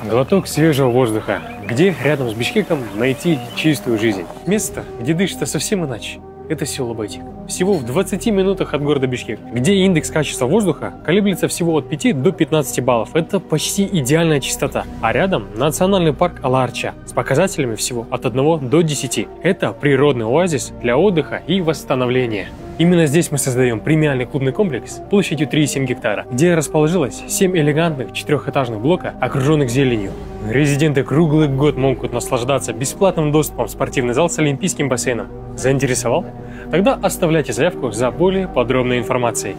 Глоток свежего воздуха. Где рядом с Бишкеком найти чистую жизнь? Место, где дышится совсем иначе. Это село Байтик. Всего в 20 минутах от города Бишкек, где индекс качества воздуха колеблется всего от 5 до 15 баллов. Это почти идеальная чистота. А рядом национальный парк Ала-Арча с показателями всего от 1 до 10. Это природный оазис для отдыха и восстановления. Именно здесь мы создаем премиальный клубный комплекс площадью 3,7 гектара, где расположилось 7 элегантных 4-этажных блока, окруженных зеленью. Резиденты круглый год могут наслаждаться бесплатным доступом в спортивный зал с олимпийским бассейном. Заинтересовал? Тогда оставляйте заявку за более подробной информацией.